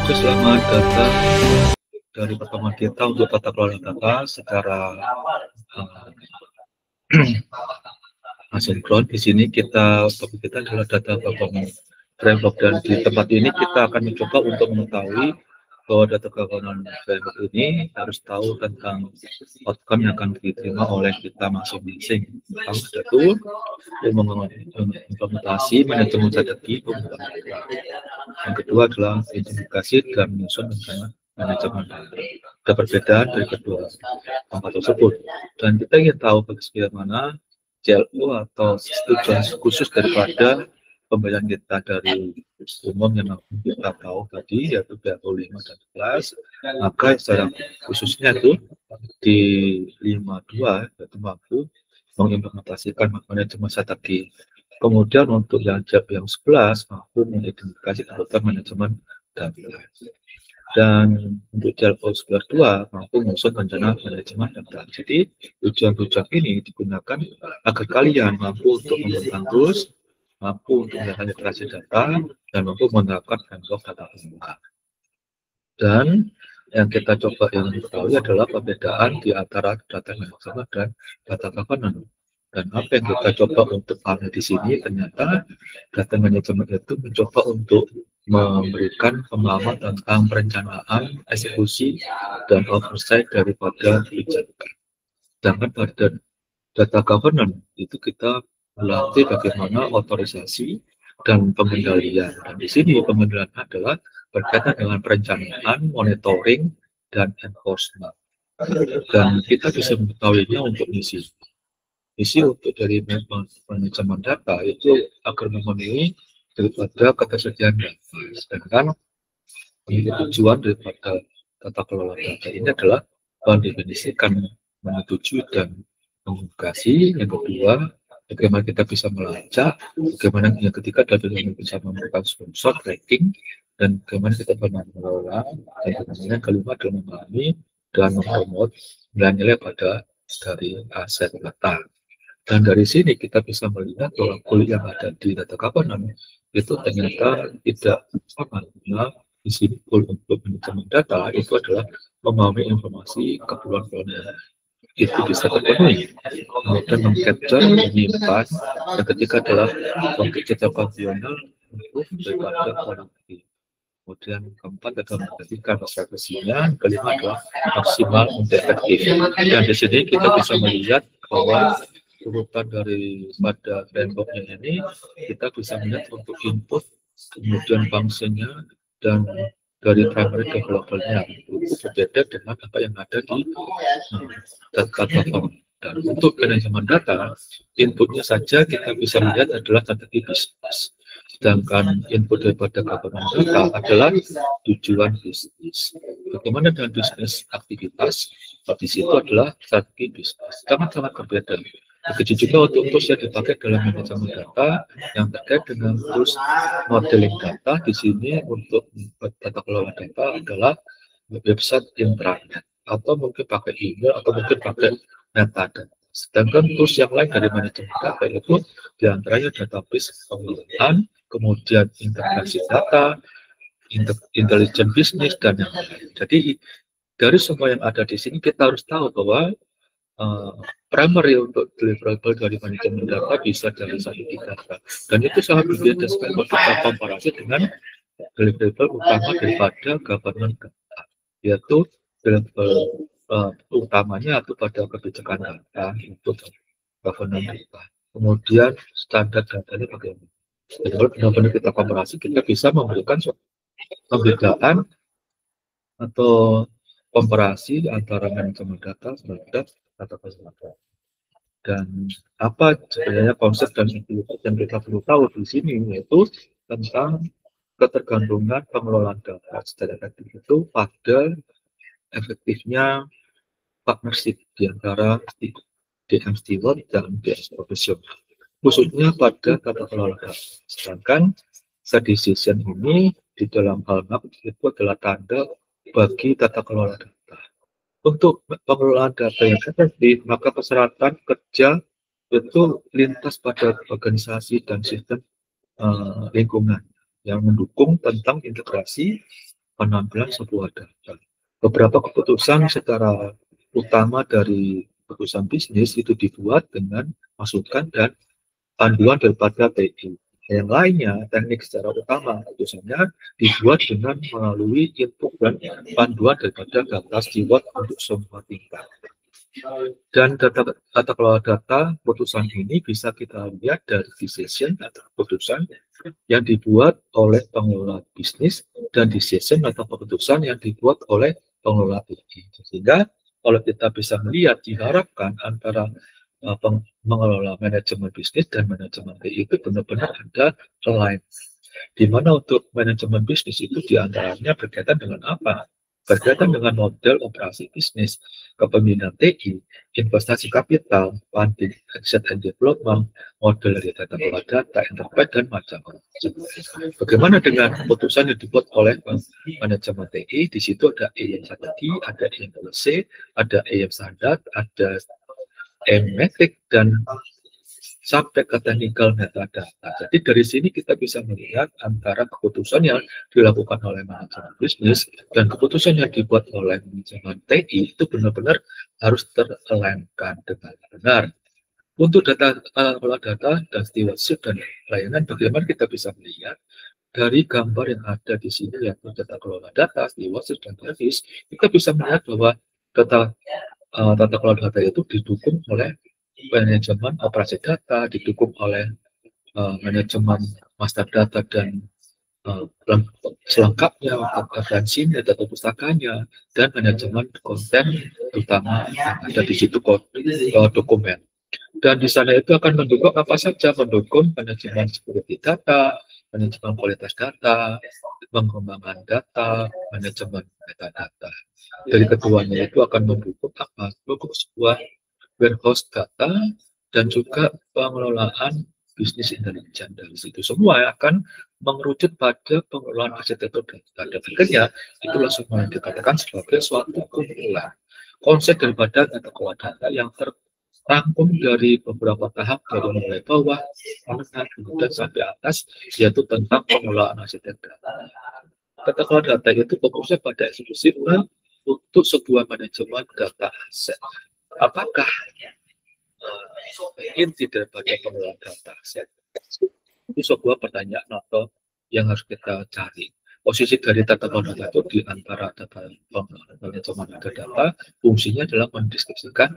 Oke, selamat datang dari pertemuan kita untuk tata kelola data secara asinkron. Di sini topik kita adalah data governance framework, dan di tempat ini kita akan mencoba untuk mengetahui bahwa data governance framework ini harus tahu tentang outcome yang akan diterima oleh kita masing-masing. Tentang satu, implementasi manajemen strategi penggunaan data. Yang kedua adalah identifikasi dan menyusun rencana manajemen data. Ada perbedaan dari kedua tempat tersebut, dan kita ingin tahu bagaimana JLU atau tujuan khusus daripada pembayaran kita dari umum yang kita tahu tadi, yaitu BAU 5 dan 11. Maka secara khususnya itu di 52 yaitu mampu mengimplementasikan manajemen strategi. Kemudian untuk yang 11 mampu mengidentifikasi kebutuhan manajemen data. Dan untuk JLO 11.2 mampu menyusun rencana manajemen data. Jadi tujuan-tujuan ini digunakan agar kalian mampu untuk mengembangkan tools, mampu untuk melakukan literasi data, dan mampu menerapkan framework data pembuka. Dan yang kita coba yang diketahui adalah perbedaan di antara data manajemen dan data governance. Dan apa yang kita coba untuk pahami di sini, ternyata data manajemen itu mencoba untuk memberikan pemahaman tentang perencanaan, eksekusi, dan oversight daripada kebijakan. Sedangkan pada data governance itu kita melatih bagaimana otorisasi dan pengendalian. Dan di sini pengendalian adalah berkaitan dengan perencanaan, monitoring, dan enforcement. Dan kita bisa mengetahuinya untuk misi untuk dari manajemen data itu agar memenuhi daripada ketersediaan data. Sedangkan tujuan daripada tata kelola data ini adalah mendefinisikan, menyetujui, dan mengedukasi. Yang kedua, bagaimana kita bisa melacak, bagaimana yang ketiga data yang bisa memberikan sponsor tracking, dan bagaimana kita mengelola, dan yang kelima adalah memahami dan mempromot nilai-nilai pada dari aset data. Dan dari sini kita bisa melihat bahwa kuliah yang ada di data governance itu ternyata tidak sama. Nah, di sini untuk manajemen data itu adalah memahami informasi keperluan itu bisa terpenuhi, kemudian mengcapture, menyimpan, dan ketiga adalah mengcapture konvensional untuk daripada quality. Kemudian keempat adalah menjadikan strateginya, kelima adalah maksimal untuk efektif. Dan di sini kita bisa melihat bahwa urutan dari pada frameworknya ini kita bisa melihat untuk input, kemudian fungsinya, dan dari primary ke globalnya itu berbeda dengan apa yang ada di data platform. Dan untuk manajemen data, inputnya saja kita bisa lihat adalah strategi bisnis. Sedangkan input daripada governance data adalah tujuan bisnis. Bagaimana dengan bisnis aktivitas? Di situ adalah strategi bisnis. Sangat-sangat berbeda. Begitu juga untuk tools yang dipakai dalam manajemen data yang terkait dengan tools modeling data. Di sini untuk tata kelola data adalah website intranet, atau mungkin pakai email, atau mungkin pakai metadata. Sedangkan tools yang lain dari manajemen data itu diantaranya database pengolahan, kemudian integrasi data, intelijen bisnis, dan yang lain. Jadi dari semua yang ada di sini kita harus tahu bahwa primary untuk deliverable dari manajemen data bisa dari satu data, dan itu sangat berbeda sekali kalau kita komparasi dengan deliverable utama daripada governance data, yaitu deliverable utamanya atau pada kebijakan data untuk governance data. Kemudian standar datanya bagaimana? Jadi kalau benar-benar kita komparasi, kita bisa memberikan perbedaan atau komparasi antara manajemen data terhadap data kesehatan. Dan apa sebenarnya konsep dan implikasi yang kita perlu tahu di sini, yaitu tentang ketergantungan pengelolaan data secara efektif itu pada efektifnya partnership di antara DM steward dan DS profesional, khususnya pada tata kelola data. Sedangkan decision ini di dalam hal itu adalah tanda bagi tata kelola data. Untuk pengelolaan data yang efektif, maka persyaratan kerja itu lintas pada organisasi dan sistem lingkungan yang mendukung tentang integrasi penampilan sebuah data. Beberapa keputusan secara utama dari keputusan bisnis itu dibuat dengan masukan dan panduan daripada TI. Yang lainnya, teknik secara utama keputusannya dibuat dengan melalui input dan panduan daripada data steward untuk semua tingkat. Dan tata kelola data keputusan ini bisa kita lihat dari decision atau keputusan yang dibuat oleh pengelola bisnis dan decision atau keputusan yang dibuat oleh pengelola TI. Sehingga kalau kita bisa melihat diharapkan antara mengelola manajemen bisnis dan manajemen TI itu benar-benar ada align. Di mana untuk manajemen bisnis itu diantaranya berkaitan dengan apa? Berkaitan dengan model operasi bisnis, kepemimpinan TI, investasi kapital, funding, asset and development, model dari data kelola data, enterprise, dan macam-macam. Bagaimana dengan keputusan yang dibuat oleh manajemen TI? Di situ ada EM strategi, ada EM policy, ada EM standar, ada EM metrik, dan sampai ke technical metadata. Jadi dari sini kita bisa melihat antara keputusan yang dilakukan oleh manajemen bisnis dan keputusan yang dibuat oleh manajemen TI itu benar-benar harus terelengkan dengan benar. Untuk data kelola data dan stewardship dan layanan, bagaimana kita bisa melihat dari gambar yang ada di sini yaitu data kelola data, stewardship, dan service, kita bisa melihat bahwa tata kelola data itu didukung oleh manajemen operasi data, didukung oleh manajemen master data dan selengkapnya, referensinya, data pustakanya, dan manajemen konten terutama yang ada di situ dokumen. Dan di sana itu akan mendukung apa saja, mendukung manajemen security data, manajemen kualitas data, pengembangan data, manajemen metadata. Dari keduanya itu akan mendukung apa? Mendukung sebuah warehouse data dan juga pengelolaan bisnis intelijen. Dari situ semua akan mengerucut pada pengelolaan arsitektur data. Dan akhirnya itu langsung dikatakan sebagai suatu kumpulan konsep daripada data kelola data yang terangkum dari beberapa tahap dari mulai bawah, menengah, kemudian sampai atas, yaitu tentang pengelolaan arsitektur data. Data kelola data itu fokusnya pada eksekusi untuk sebuah manajemen data aset. Apakah inti daripada pengelolaan data aset? Itu sebuah pertanyaan atau yang harus kita cari. Posisi dari tata kelola data itu di antara data manajemen data, fungsinya adalah mendeskripsikan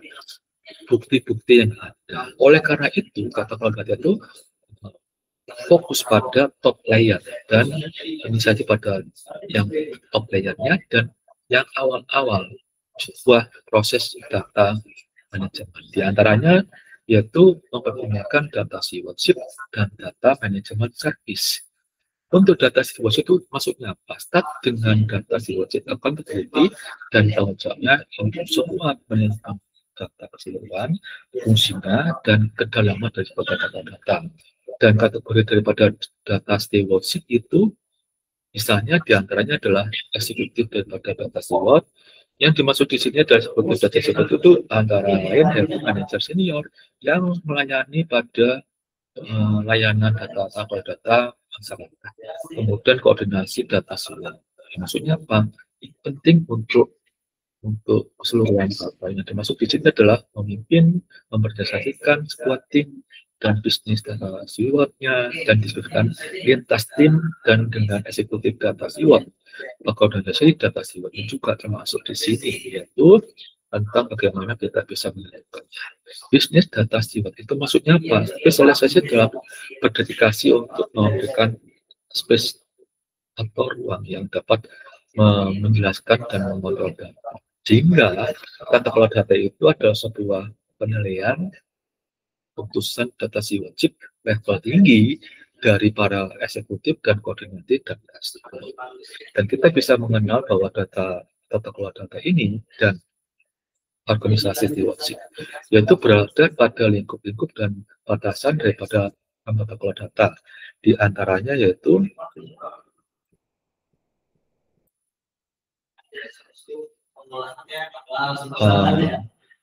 bukti-bukti yang ada. Oleh karena itu, tata kelola data itu fokus pada top layer dan ini saja pada yang top layernya dan yang awal-awal sebuah proses data manajemen. Di antaranya yaitu mempergunakan data stewardship dan data manajemen service. Untuk data stewardship itu maksudnya apa? Start dengan data stewardship accountability dan tanggung jawabnya untuk semua manajemen data keseluruhan, fungsinya dan kedalaman daripada data-data. Dan kategori daripada data stewardship itu misalnya diantaranya adalah eksekutif daripada data steward. Yang dimaksud di sini adalah seperti data steward itu antara lain yaitu manajer senior yang melayani pada layanan data masyarakat. Kemudian koordinasi data steward. Maksudnya apa? Penting untuk keseluruhan data. Yang dimaksud di sini adalah memimpin, memperdasakan sebuah tim dan bisnis data stewardnya dan disebutkan lintas tim dan dengan eksekutif data steward. Koordinasi data steward juga termasuk di sini yaitu tentang bagaimana kita bisa melakukannya. Bisnis data steward itu maksudnya apa? Spesialisasi dalam berdedikasi untuk memberikan space atau ruang yang dapat menjelaskan dan mengontrol data. Sehingga tata kelola data itu adalah sebuah penilaian keputusan data stewardship level tinggi dari para eksekutif dan koordinatif dan steward. Dan kita bisa mengenal bahwa tata kelola data ini dan organisasi stewardship yaitu berada pada lingkup-lingkup dan batasan daripada tata kelola data. Di antaranya yaitu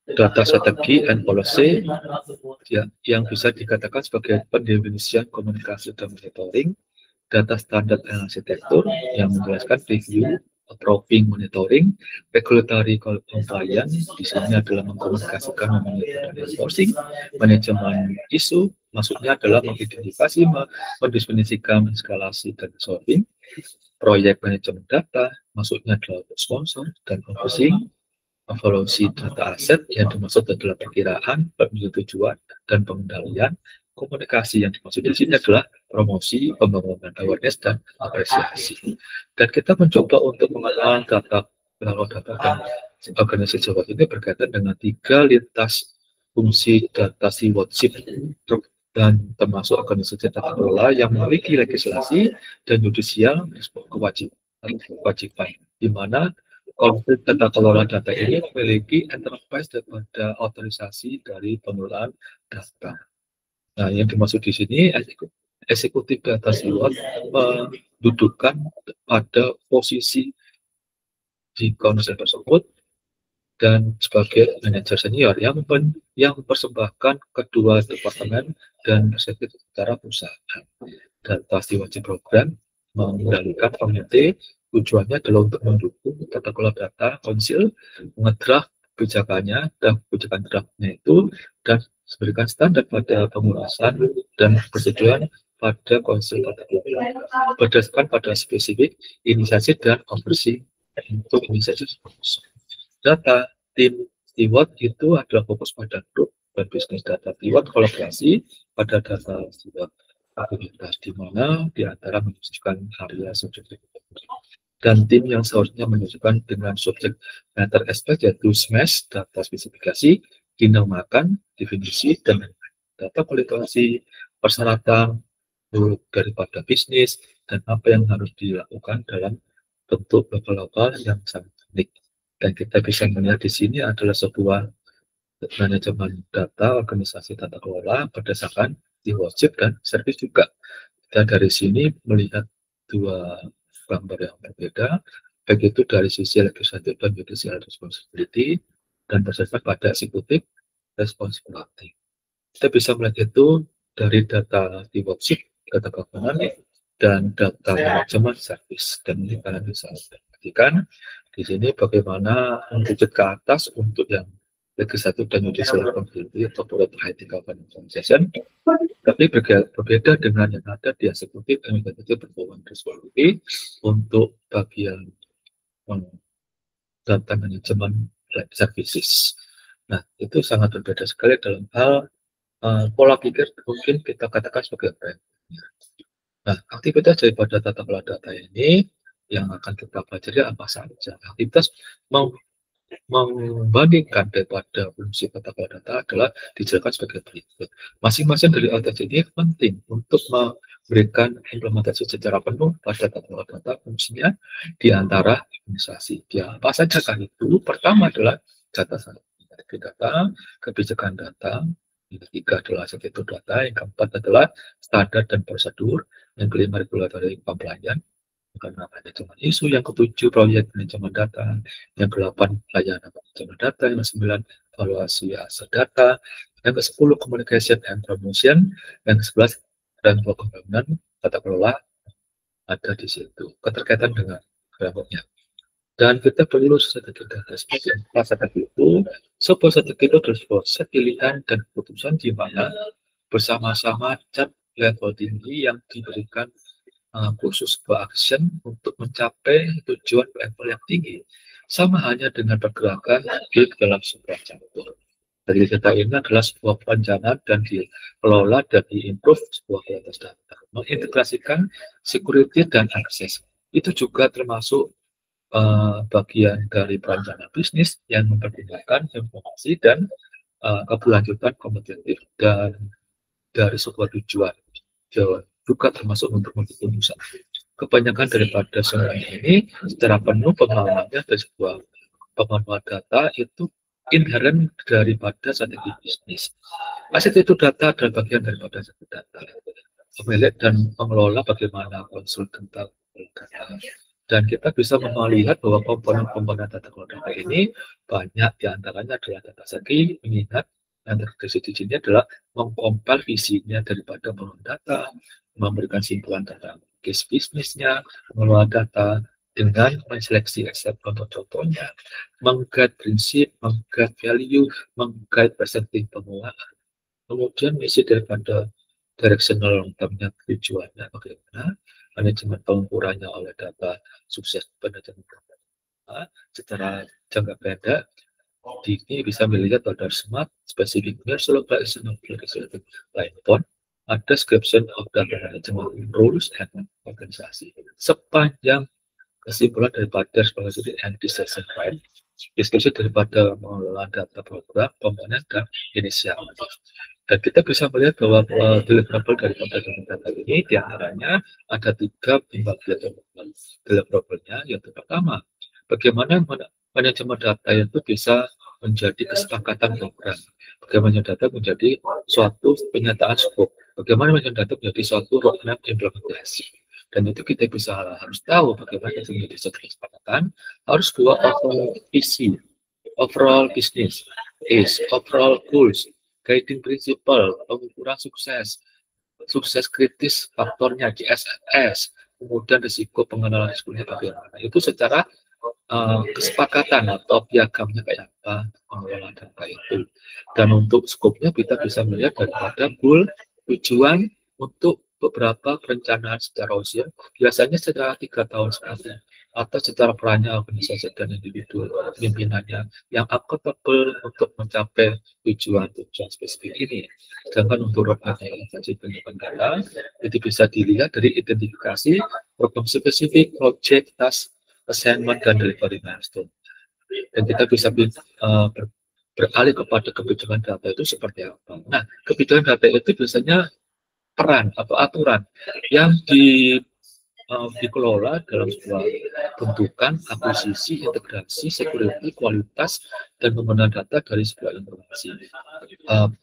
data strategi and policy yang bisa dikatakan sebagai pendefinisian komunikasi dan monitoring, data standar dan arsitektur yang menjelaskan review, approving, monitoring, regulatory compliance. Di sini adalah mengkomunikasikan, memonitor, dan enforcing, manajemen isu, maksudnya adalah mengidentifikasi, mendefinisikan, eskalasi, dan solving. Proyek manajemen data, maksudnya adalah sponsor dan overseeing. Evaluasi data aset yang dimaksud adalah perkiraan, penyetujuan, dan pengendalian. Komunikasi yang dimaksud di sini adalah promosi, pembangunan awareness, dan apresiasi. Dan kita mencoba untuk mengenal data dan organisasi stewardship ini berkaitan dengan 3 lintas fungsi data stewardship dan termasuk organisasi tata kelola yang memiliki legislasi dan yudisial kewajiban, di mana konflik tata kelola data ini memiliki enterprise daripada otorisasi dari pengelolaan data. Nah, yang dimaksud di sini eksekutif data steward mendudukan pada posisi di konsep tersebut dan sebagai manajer senior yang mempersembahkan kedua departemen dan eksekutif secara perusahaan. Data stewardship program mengendalikan komite. Tujuannya adalah untuk mendukung tata kelola data konsil, mengedraft kebijakannya dan kebijakan draftnya itu, dan memberikan standar pada pengurusan dan persetujuan pada konsil tata kelola berdasarkan pada spesifik inisiasi dan overseeing untuk inisiasi data. Tim steward itu adalah fokus pada grup dan bisnis data. Steward kolaborasi pada data steward aktivitas di mana di antara menunjukkan area subjektif dan tim yang seharusnya menunjukkan dengan subjek matter aspect yaitu SMASH, data spesifikasi, dinamakan, definisi, dan data kualifikasi, persyaratan daripada bisnis, dan apa yang harus dilakukan dalam bentuk lokal yang sangat unik. Dan kita bisa melihat di sini adalah sebuah manajemen data, organisasi tata kelola berdasarkan stewardship dan service juga. Kita dari sini melihat 2 gambar yang berbeda, baik itu dari sisi legislative dan judicial responsibility dan berdasarkan pada executive responsibility. Kita bisa melihat itu dari data stewardship, data governance, dan data manajemen service. Dan ini kalian bisa perhatikan di sini bagaimana merujuk ke atas untuk yang legislative dan judicial responsibility atau IT governance organization. Tapi berbeda dengan yang ada di eksekutif dan executive performance responsibility untuk bagian data manajemen services. Nah, itu sangat berbeda sekali dalam hal pola pikir mungkin kita katakan sebagai brand. Nah, aktivitas daripada tata kelola data ini yang akan kita pelajari apa saja. Aktivitas membandingkan daripada fungsi tata kelola data adalah dijelaskan sebagai berikut. Masing-masing dari atas ini penting untuk memberikan implementasi secara penuh pada tata kelola data fungsinya di antara organisasi. Ya, apa saja kan itu? Pertama adalah data, kebijakan data, yang ketiga adalah arsitektur data, yang keempat adalah standar dan prosedur, yang kelima regulatory compliance, karena manajemen isu, yang ketujuh proyek manajemen data, yang ke-8 layanan manajemen data, yang ke-9 evaluasi aset data, yang ke-10 communication and promotion, yang ke-11 framework governance tata kelola ada di situ keterkaitan dengan frameworknya. Dan kita perlu strategi data seperti apa strategi itu. Sebuah strategi itu adalah sebuah set pilihan dan keputusan di mana bersama-sama cat level tinggi yang diberikan khusus action untuk mencapai tujuan level yang tinggi, sama hanya dengan pergerakan di dalam sebuah campur. Jadi data ini adalah sebuah perencanaan dan dikelola dan diimprove sebuah kualitas data, mengintegrasikan security dan akses. Itu juga termasuk bagian dari perencanaan bisnis yang mempergunakan informasi dan keberlanjutan kompetitif dan dari sebuah tujuan. Juga termasuk untuk mendukung usaha. Kebanyakan daripada semuanya ini secara penuh pengalamannya dari sebuah pemanuan data itu inherent daripada strategi bisnis. Arsitektur data adalah bagian daripada strategi data. Pemilik dan pengelola bagaimana konsultan data. Dan kita bisa melihat bahwa komponen-komponen data kelola data ini banyak diantaranya adalah data segi, mengingat yang terdeteksi di sini adalah mengkompil visinya daripada pengelola data, memberikan simpulan tentang case bisnisnya, mengelola data dengan menseleksi Excel contoh-contohnya, meng-guide prinsip, meng-guide value, meng-guide persenting pengelolaan. Kemudian misi daripada directional long term-nya, tujuannya bagaimana manajemen pengukurannya oleh data, sukses manajemen data secara jangka pendek. Di ini bisa melihat pada smart, specific, personalization of line point, ada description of data management rules and organisasi. Sepanjang kesimpulan daripada responsibility and decision right, deskripsi daripada mengelola data program, komponen, dan inisial. Dan kita bisa melihat bahwa deliverable daripada data ini diantaranya ada 3 pembagian deliverable-nya. Yang pertama, bagaimana manajemen data itu bisa menjadi kesepakatan program. Bagaimana data menjadi suatu penyataan skop. Bagaimana manajemen data menjadi suatu roadmap implementasi. Dan itu kita bisa harus tahu bagaimana itu menjadi suatu kesepakatan. Harus dua overall visi, overall business, overall goals, guiding principle, pengukuran sukses, sukses kritis faktornya GSS, kemudian risiko pengenalan risikonya bagaimana. Itu secara kesepakatan atau piagamnya kayak apa pengelola data itu. Dan untuk skopnya kita bisa melihat daripada goal, tujuan untuk beberapa perencanaan secara usia, biasanya secara 3 tahun sekali, atau secara perannya organisasi dan individu pimpinannya yang accountable untuk mencapai tujuan-tujuan spesifik ini. Sedangkan untuk roadmap organisasi penyelenggara itu bisa dilihat dari identifikasi program spesifik, project, task, assignment, dan delivery milestone. Dan kita bisa beralih kepada kebijakan data itu seperti apa. Nah, kebijakan data itu biasanya peran atau aturan yang dikelola dalam sebuah bentukan, akuisisi, integrasi, security, kualitas, dan penggunaan data dari sebuah informasi.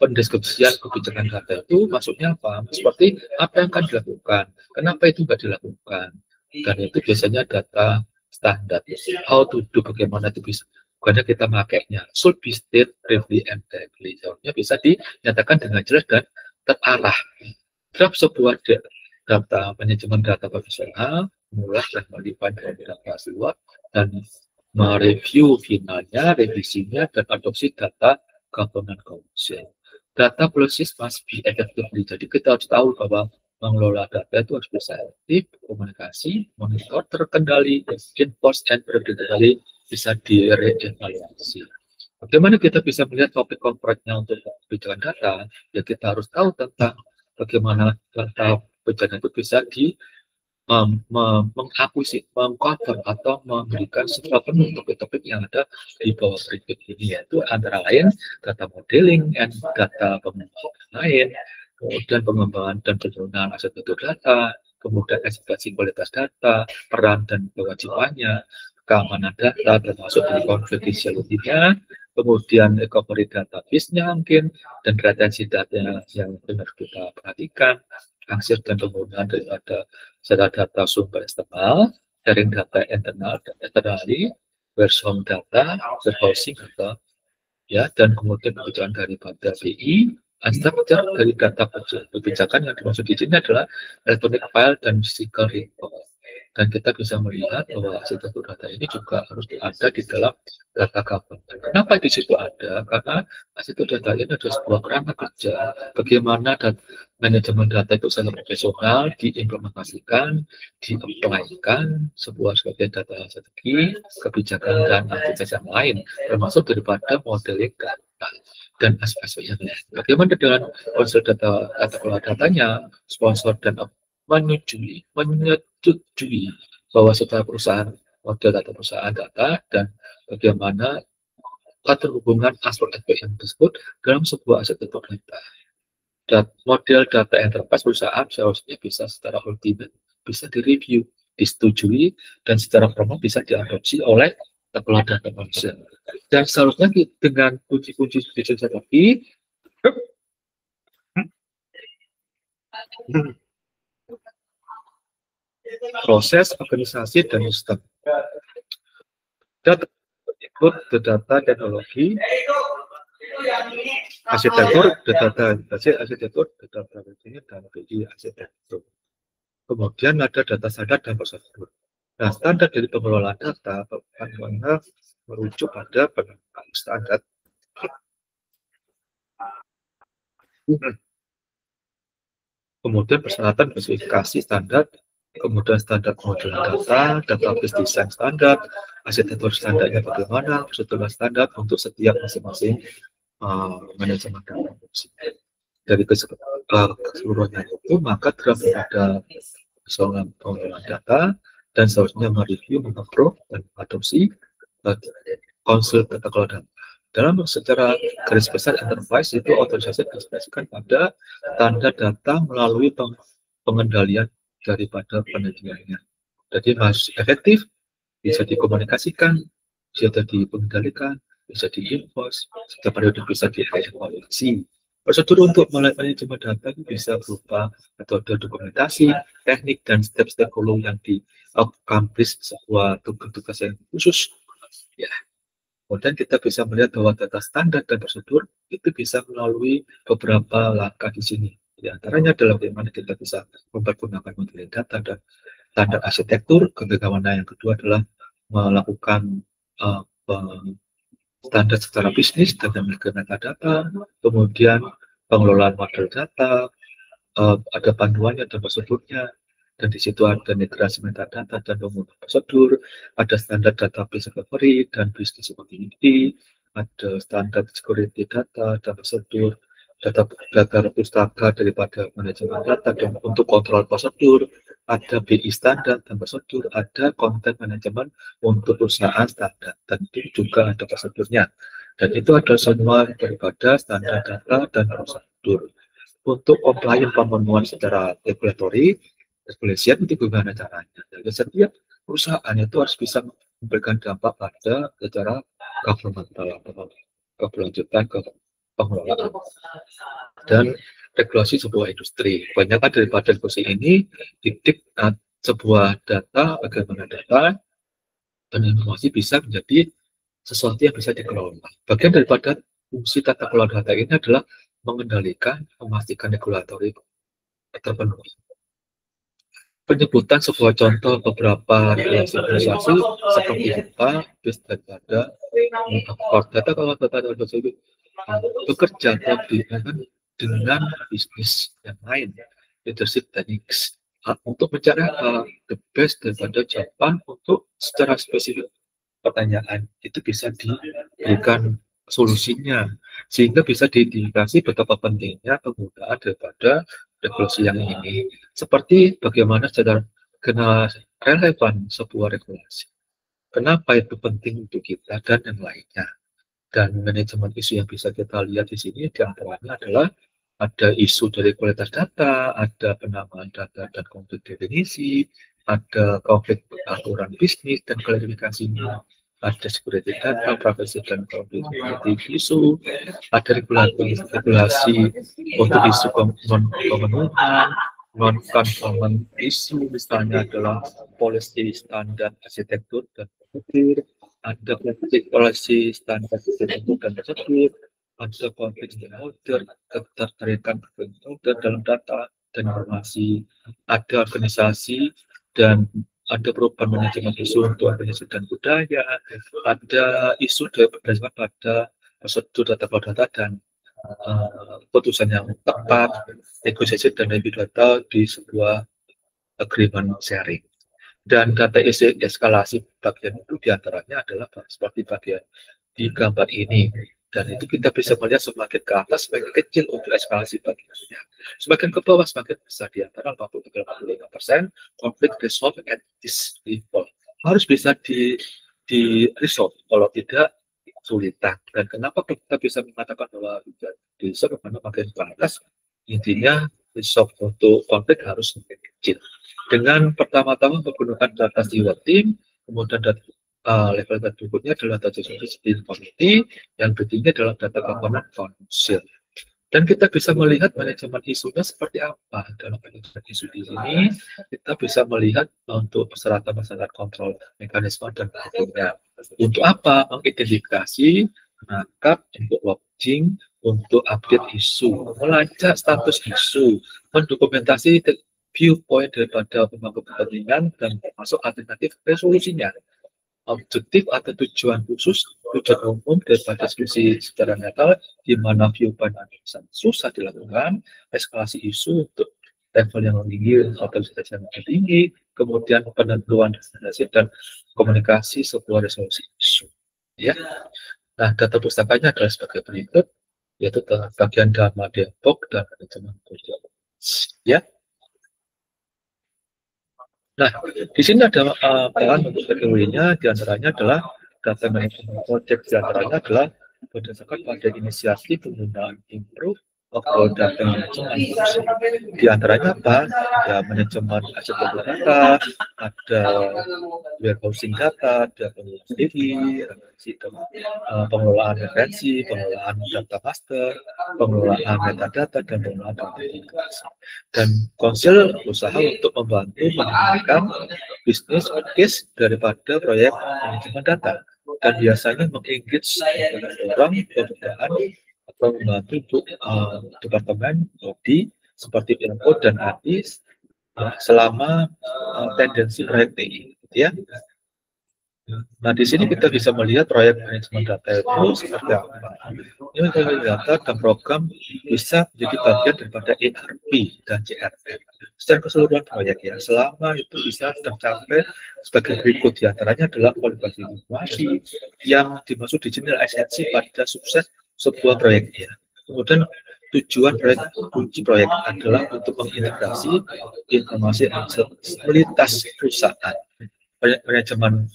Pendeskripsian kebijakan data itu maksudnya apa? Seperti apa yang akan dilakukan, kenapa itu nggak dilakukan, dan itu biasanya data standar. How to do, bagaimana itu bisa, bukannya kita makainya, should be stated briefly and directly. Seharusnya bisa dinyatakan dengan jelas dan terarah. Dalam sebuah data manajemen data profesional, mulai dan modifikasi dari data luar dan mereview finalnya, revisinya, dan adopsi data governance council. Data policies must be effectively. Jadi kita harus tahu bahwa mengelola data itu harus bisa efektif, komunikasi, monitor, terkendali, enforce, and predictability, bisa direevaluasi. Bagaimana kita bisa melihat topik konkretnya untuk kebijakan data? Ya kita harus tahu tentang bagaimana data bencana itu bisa mengakuisisi, mengcover atau memberikan secara penuh topik-topik yang ada di bawah berikut ini, yaitu antara lain data modeling and data pengembangan lain, kemudian pengembangan dan penyempurnaan aset data, kemudian estimasi kualitas data, peran dan kewajibannya, keamanan data termasuk dari confidentiality-nya, kemudian recovery database-nya mungkin, dan retensi data yang benar kita perhatikan, aksir dan penggunaan daripada data sumber eksternal, sharing data internal dan externally, warehouse data, warehousing data, ya, dan kemudian kebijakan daripada BI, structure dari data kebijakan yang dimaksud di sini adalah electronic file dan physical record. Dan kita bisa melihat bahwa arsitektur data ini juga harus ada di dalam data governance. Kenapa di situ ada? Karena arsitektur data ini adalah sebuah kerangka kerja. Bagaimana manajemen data itu secara profesional diimplementasikan, diaplikasikan sebuah sebagai data strategi, kebijakan, dan aktivitas yang lain, termasuk daripada modeling data dan aspek-aspek yang lain. Bagaimana dengan konsep data kelola datanya, sponsor dan menyetujui bahwa setelah perusahaan model data perusahaan data dan bagaimana keterhubungan aspek-aspek yang tersebut dalam sebuah aset data. Model data enterprise perusahaan seharusnya bisa secara ultimate bisa direview, disetujui, dan secara formal bisa diadopsi oleh kepala data manusia. Dan seharusnya dengan kunci-kunci seperti tadi, proses, organisasi, dan sistem. Data ikut data teknologi, arsitektur, data arsitektur, data dan BI arsitektur. Kemudian ada data standar dan prosedur. Nah, standar dari pengelolaan data panduannya merujuk pada penerapan standar. Kemudian persyaratan spesifikasi standar, kemudian standar pemodelan data, database desain standar, arsitektur standarnya bagaimana, prosedur standar untuk setiap masing-masing manajemen data. Dari keseluruhannya itu, maka dalam ada persoalan pengelolaan data dan seharusnya mereview, mengapprove, dan mengadopsi konsul tata kelola data. Dalam secara garis besar enterprise itu otorisasi dispesifikasikan pada tanda data melalui pengendalian daripada penelitiannya. Jadi masih efektif, bisa dikomunikasikan, bisa dikendalikan, bisa diinfos, setiap periode bisa dievaluasi. Prosedur untuk manajemen data bisa berupa metode dokumentasi, teknik, dan step-step follow yang di-accomplish sebuah tugas yang khusus. Ya. Kemudian kita bisa melihat bahwa data standar dan prosedur itu bisa melalui beberapa langkah di sini. Di antaranya adalah bagaimana kita bisa mempergunakan model data dan standar arsitektur. Bagaimana yang kedua adalah melakukan standar secara bisnis dan metadata. Kemudian pengelolaan model data, ada panduannya dan prosedurnya. Dan di situ ada migrasi metadata dan pembuatan prosedur, ada standar database recovery dan business continuity, ada standar security data dan prosedur, data pustaka daripada manajemen data dan untuk kontrol prosedur, ada BI standar dan prosedur, ada konten manajemen untuk perusahaan standar dan itu juga ada prosedurnya. Dan itu ada semua daripada standar data dan prosedur. Untuk compliant pemenuhan secara regulatory, regulation itu bagaimana caranya? Jadi setiap perusahaan itu harus bisa memberikan dampak pada secara governmental atau keberlanjutan ke pengelolaan dan regulasi sebuah industri. Kebanyakan daripada regulasi ini titik sebuah data, bagaimana data dan informasi bisa menjadi sesuatu yang bisa dikelola. Bagian daripada fungsi tata kelola data ini adalah mengendalikan, memastikan regulatori terpenuhi. Penyebutan sebuah contoh beberapa regulasi organisasi seperti apa based daripada data kalau data bekerja dengan bisnis yang lain, leadership techniques untuk mencari the best daripada jawaban untuk secara spesifik pertanyaan itu bisa diberikan solusinya sehingga bisa diindikasi betapa pentingnya penggunaan daripada regulasi yang ini, seperti bagaimana secara kena relevan sebuah regulasi, kenapa itu penting untuk kita dan yang lainnya. Dan manajemen isu yang bisa kita lihat di sini diantaranya adalah ada isu dari kualitas data, ada penamaan data dan konflik definisi, ada konflik aturan bisnis dan klarifikasinya, ada security data, privacy dan konflik isu, ada regulasi untuk isu pemenuhan, non-conformant isu, misalnya adalah policy standar arsitektur dan prosedur, ada policy standar arsitektur dan prosedur, ada konflik stakeholder, keterkaitan stakeholder dalam data dan informasi, ada organisasi dan ada perubahan manajemen isu untuk organisasi dan budaya, ada isu berdasarkan pada prosedur data dan putusan yang tepat, negosiasi dan review data di sebuah agreement sharing. Dan data eskalasi bagian itu diantaranya adalah seperti bagian di gambar ini. Dan itu kita bisa melihat semakin ke atas semakin kecil untuk eskalasi bagiannya. Semakin ke bawah semakin besar, di antara 40-45% konflik resolve at this level. Harus bisa di resolve, kalau tidak kesulitan. Dan kenapa kita bisa mengatakan bahwa di resolve karena makin ke atas, intinya resolve untuk konflik harus semakin kecil. Dengan pertama-tama menggunakan data steward team, kemudian level berikutnya adalah data steering committee, yang berikutnya adalah data governance council. Dan kita bisa melihat manajemen isunya seperti apa. Dalam manajemen isu di sini, kita bisa melihat untuk persyaratan kontrol mekanisme dan bentuknya. Untuk apa? Mengidentifikasi, menangkap, untuk login, untuk update isu, melacak status isu, mendokumentasi viewpoint daripada pemangku kepentingan dan termasuk alternatif resolusinya. Objektif atau tujuan khusus, tujuan umum daripada diskusi secara netral, di mana viewpoint analisa susah dilakukan, eskalasi isu untuk level yang tinggi atau yang tinggi, kemudian penentuan destinasi dan komunikasi sebuah resolusi isu. Ya, nah data pustakanya adalah sebagai berikut, yaitu bagian Dharma Depok dan manajemen kerja. Ya. Nah, di sini ada bahan untuk kategorinya, diantaranya adalah data manajemen project, diantaranya adalah berdasarkan pada inisiatif penggunaan improve of data manajemen. Di antaranya apa? Ya, manajemen aset data, ada warehousing data, ada pengelolaan sendiri, pengelolaan referensi, pengelolaan data master, pengelolaan metadata, dan pengelolaan data integrasi. Dan konsil berusaha untuk membantu meningkatkan bisnis case daripada proyek manajemen data, dan biasanya mengengage orang pekerjaan atau membantu untuk departemen body seperti info dan artis selama tendensi proyek TI, ya. Nah, di sini kita bisa melihat proyek manajemen data itu seperti apa. Ini data dan program bisa menjadi bagian daripada ERP dan CRM. Secara keseluruhan proyek ya, selama itu bisa tercapai sebagai berikut, diantaranya adalah kualifikasi informasi yang dimaksud di sini esensi pada sukses sebuah proyek ya. Kemudian tujuan proyek kunci proyek adalah untuk mengintegrasi informasi lintas perusahaan. Manajemen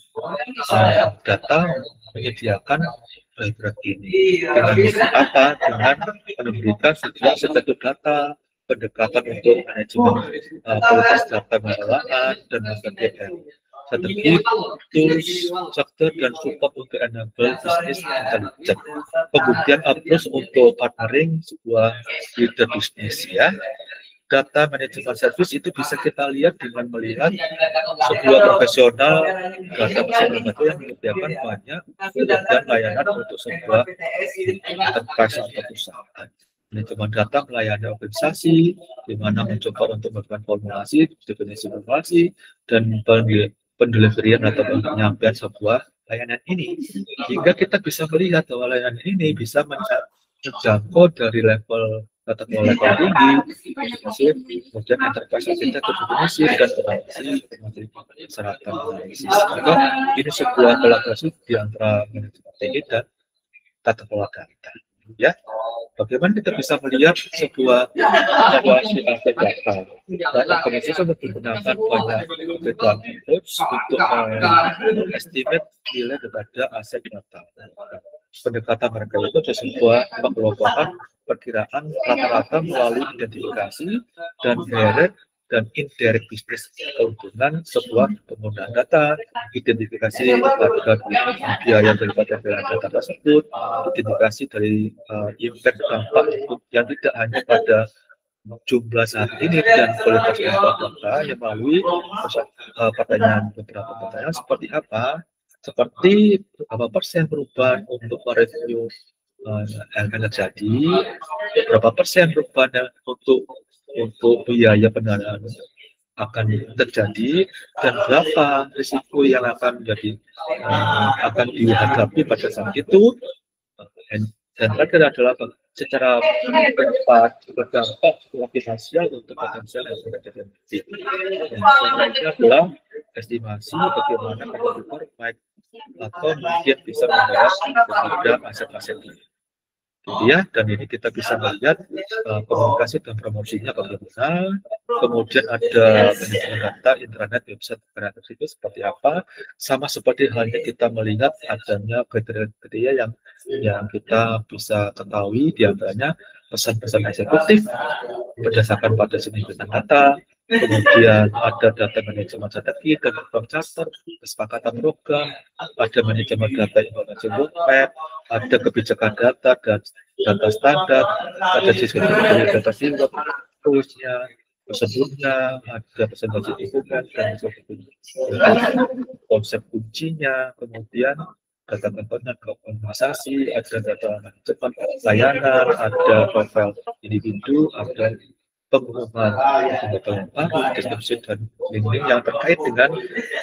data menyediakan proyek ini dengan apa? Dengan memberikan status data, pendekatan untuk manajemen kualitas data pengelolaan dan strategi, tools, sektor dan support untuk enable business intelligence. Kemudian approach untuk partnering sebuah leader bisnis ya. Data manajemen service itu bisa kita lihat dengan melihat sebuah profesional data data yang menyediakan banyak dan layanan untuk sebuah enterprise atau perusahaan. Manajemen data melayani organisasi, di mana mencoba untuk melakukan formulasi, definisi formulasi, dan pendeliverian atau penyampaian sebuah layanan ini. Hingga kita bisa melihat bahwa layanan ini bisa menjangkau dari level data level tinggi, kemudian enterprise architecture definisi dan analisis serata analisis. Maka ini sebuah kolaborasi di antara manajemen tinggi dan tata kelola data. Ya, bagaimana kita bisa melihat sebuah evaluasi aset data? Data komunikasi menggunakan banyak kebutuhan inputs untuk estimate nilai daripada aset data. Pendekatan mereka itu ada sebuah pengelompokan perkiraan rata-rata melalui identifikasi dan direct dan indirect business keuntungan sebuah penggunaan data, identifikasi harga biaya daripada data tersebut, identifikasi dari impact dampak yang tidak hanya pada jumlah saat ini dan kualitas data yang melalui pertanyaan beberapa pertanyaan seperti apa, seperti berapa persen perubahan untuk mereview yang akan terjadi, berapa persen perubahan untuk biaya pendanaan akan terjadi, dan berapa risiko yang akan menjadi akan dihadapi pada saat itu. Dan terakhir adalah secara berdampak finansial untuk potensial yang sudah terjadi. Selanjutnya adalah estimasi bagaimana kompetitor baik atau mungkin bisa membayar kepada aset-aset ini. Ya, dan ini kita bisa melihat komunikasi dan promosinya bagaimana. Kemudian ada manajemen data, intranet, website kreatif itu seperti apa. Sama seperti halnya kita melihat adanya kriteria yang kita bisa ketahui, diantaranya pesan-pesan eksekutif berdasarkan pada jenis data. Kemudian ada data manajemen strategi dan program charter, kesepakatan program, ada manajemen data informasi roadmap, ada kebijakan data dan data standar, ada sistem data singkat, toolsnya, prosedurnya, ada presentasi dokumen dan konsep kuncinya, kemudian data komponen organisasi, ada data manajemen layanan, ada profil individu, ada pengumuman yang baru, deskripsi dan link-link yang terkait dengan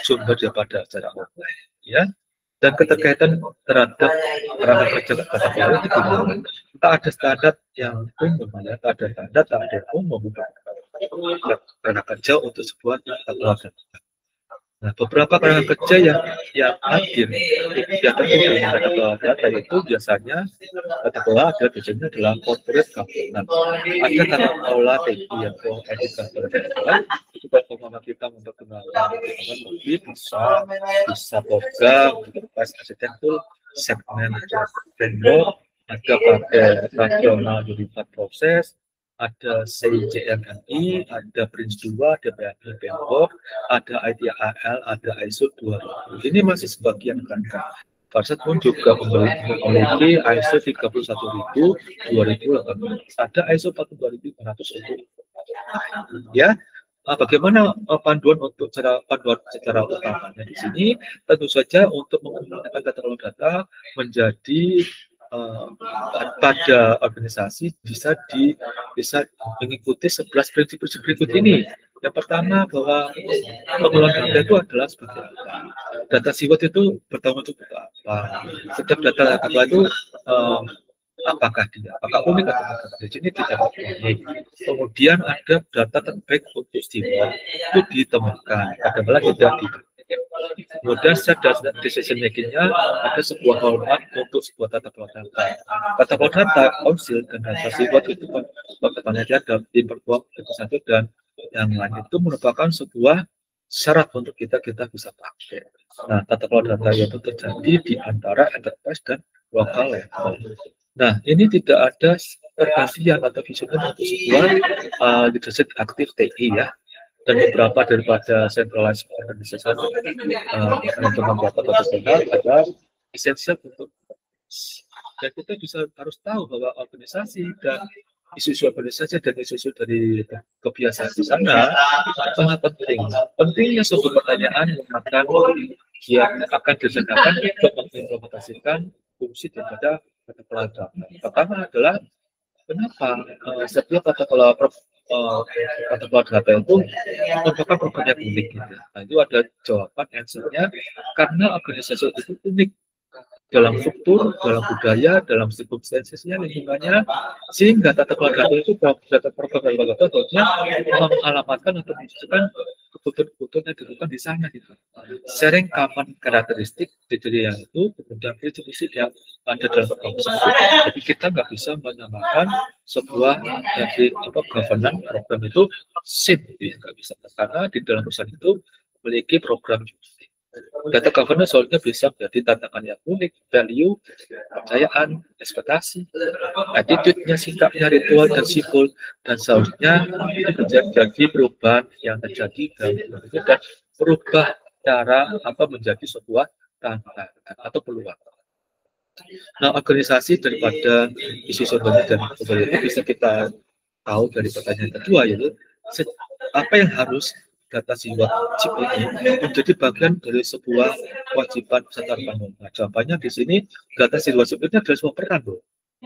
sumber daripada acara online, ya. Dan keterkaitan terhadap tenaga kerja kata kelola itu gimana? Tak ada standar yang umum, ya, tak ada standar, tak ada umum tenaga kerja untuk sebuah tata kelola. Nah, beberapa tenaga kerja yang hadir yang terkait dengan tata kelola data itu biasanya tata kelola ada biasanya dalam corporate governance. Ada tata kelola TI atau etika kelola itu bagaimana kita memperkenalkan lebih bisa program, arsitektur, segmen vendor, ada pakai rasional derivat proses, ada CJNI, ada Prince 2, ada PMBOK, ada ITAL, ada ISO 2000. Ini masih sebagian rangka. Farsat pun juga memiliki ISO 31000 2018. Ada ISO 42500 untuk ya. Bagaimana panduan secara utamanya di sini? Tentu saja untuk menggunakan tata kelola data menjadi pada organisasi bisa mengikuti 11 prinsip berikut ini. Yang pertama bahwa pengelolaan data itu adalah seperti apa. Data SWOT itu bertanggung jawab apa. Setiap data itu apakah unik atau tidak. Di sini tidak unik. Kemudian ada data terbaik untuk SWOT itu ditemukan. Kadang-kadang tidak kemudian secara decision making-nya ada sebuah roadmap untuk sebuah tata kelola data. Tata kelola data, konsil, dan data SWOT itu perkembangannya dalam tim perkuat satu dan yang lain itu merupakan sebuah syarat untuk kita bisa pakai. Nah, tata kelola data itu terjadi di antara enterprise dan lokal level. Nah, ini tidak ada pergantian atau visioner untuk sebuah leadership aktif TI, ya. Dan beberapa daripada centralized organization teman-teman data profesional adalah esensial untuk dan kita harus tahu bahwa organisasi dan isu-isu organisasi dan isu-isu dari kebiasaan di sana sangat penting. Pentingnya sebuah pertanyaan yang akan disediakan untuk mengimplementasikan fungsi daripada tata kelola data. Pertama adalah kenapa setiap tata kelola data itu merupakan program yang unik gitu. Nah, itu ada jawaban answer-nya karena organisasi itu unik dalam struktur, dalam budaya, dalam circumstances-nya, lingkungannya, sehingga tata kelola data itu data program data mengalamatkan atau menunjukkan kebutuhan yang dibutuhkan di sana gitu. Sharing common karakteristik kriteria itu kemudian prinsip yang ada dalam program tersebut. Jadi kita nggak bisa menyamakan sebuah governance program itu nggak bisa karena di dalam perusahaan itu memiliki program. Data governance soalnya bisa menjadi tantangan yang unik, value, kepercayaan, ekspektasi, attitude-nya, sikapnya, ritual, dan simbol, dan seharusnya menjadi perubahan yang terjadi dan berubah cara menjadi sebuah tantangan atau peluang. Nah, organisasi daripada isu sumbernya dan itu bisa kita tahu dari pertanyaan kedua, yaitu apa yang harus data SWOT chip ini menjadi bagian dari sebuah kewajiban peserta bangun. Nah, jawabannya di sini data SWOT chip ini adalah sebuah peran,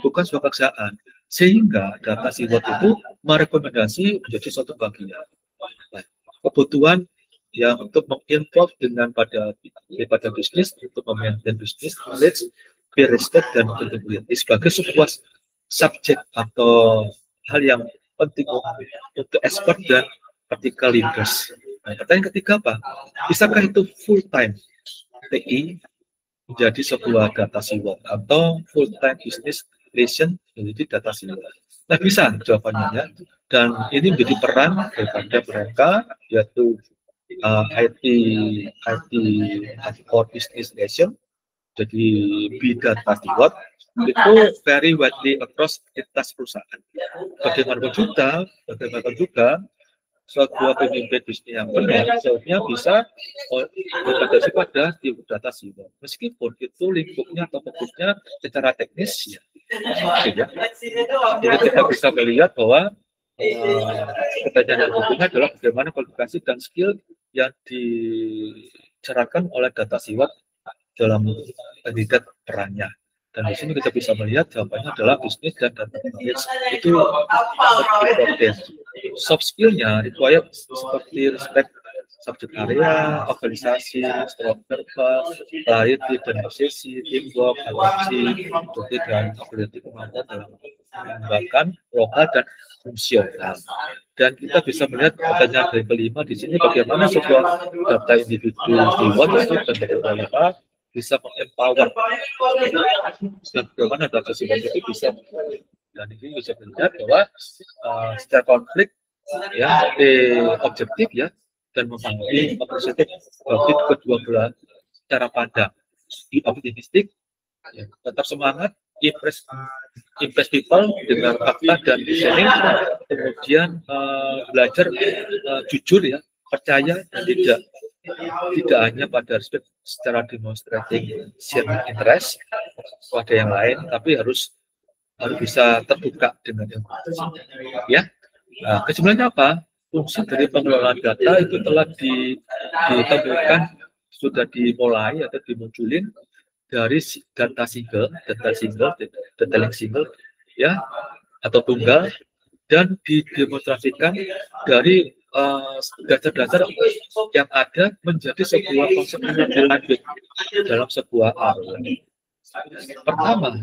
bukan sebuah pekerjaan. Sehingga data SWOT itu merekomendasi menjadi suatu bagian. Nah, kebutuhan yang untuk menginvolve daripada bisnis untuk memaintain bisnis, knowledge, peer respect dan credibility sebagai sebuah subjek atau hal yang penting untuk expert dan vertical leaders. Nah, pertanyaan ketiga apa? Bisakah itu full time TI menjadi sebuah data SWOT atau full time business relation menjadi data SWOT? Nah, bisa jawabannya ya. Dan ini menjadi peran daripada mereka yaitu IT for business relation jadi data SWOT itu very widely across lintas perusahaan. Bagaimanapun juga sebuah pemimpin bisnis yang benar seharusnya bisa berorientasi pada data SWOT. Meskipun itu lingkupnya atau fokusnya secara teknis ya. Jadi kita bisa melihat bahwa pertanyaan yang berikutnya adalah bagaimana kualifikasi dan skill yang dicerahkan oleh data SWOT dalam kandidat perannya. Dan di sini kita bisa melihat jawabannya adalah bisnis dan data knowledge. Itu important. Soft skill-nya required seperti respect subject area, organisasi, strong verbal, clarity dan posisi, teamwork, adaptasi, dan ability kemampuan dalam mengembangkan lokal dan fungsional. Dan kita bisa melihat pertanyaan dari kelima di sini bagaimana sebuah data individu reward itu dan bagaimana bisa mengempower dan bagaimana data seperti itu bisa, dan ini bisa melihat bahwa secara konflik ya objektif ya dan memahami positif bagi kedua belah cara pandang, optimistik ya, tetap semangat, impress people dengan fakta dan listening, kemudian belajar jujur ya, percaya dan tidak hanya pada aspek secara demonstrating sharing interest pada yang lain, tapi harus bisa terbuka dengan yang ya. Nah, kesimpulannya apa? Fungsi dari pengelolaan data itu telah ditemukan, sudah dimulai atau dimunculin dari data link single ya atau tunggal, dan didemonstrasikan dari dasar-dasar yang ada menjadi sebuah konsep yang lanjut dalam sebuah arus. Pertama,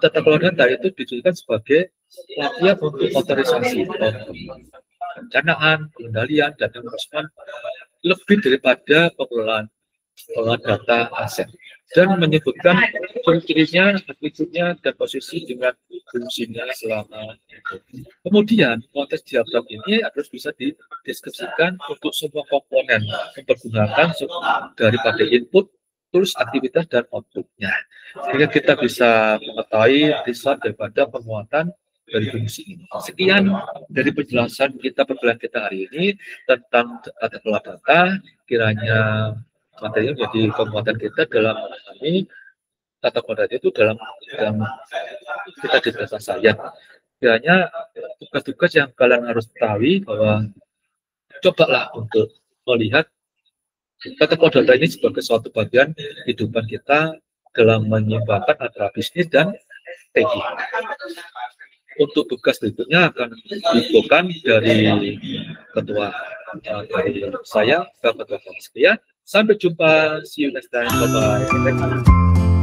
tata kelola data itu ditujukan sebagai latihan untuk otorisasi, perencanaan, pengendalian, dan enforcement lebih daripada pengelolaan data aset, dan menyebutkan ciri-cirinya, atributnya, dan posisi dengan fungsinya selama itu. Kemudian konteks diagram ini harus bisa dideskripsikan untuk semua komponen, mempergunakan daripada input, tools, aktivitas, dan outputnya, sehingga kita bisa mengetahui result daripada penguatan dari fungsi ini. Sekian dari penjelasan perkuliahan kita hari ini tentang tata kelola data. Kiranya materi menjadi penguatan kita dalam memahami tata kelola data itu dalam kita di data science. Kiranya tugas-tugas yang kalian harus ketahui bahwa cobalah untuk melihat tata kelola data ini sebagai suatu bagian kehidupan kita dalam menyeimbangkan antara bisnis dan TI. Untuk tugas berikutnya akan dibutuhkan dari ketua dari saya ke ketua sekian. Sampai jumpa, see you next time, bye bye.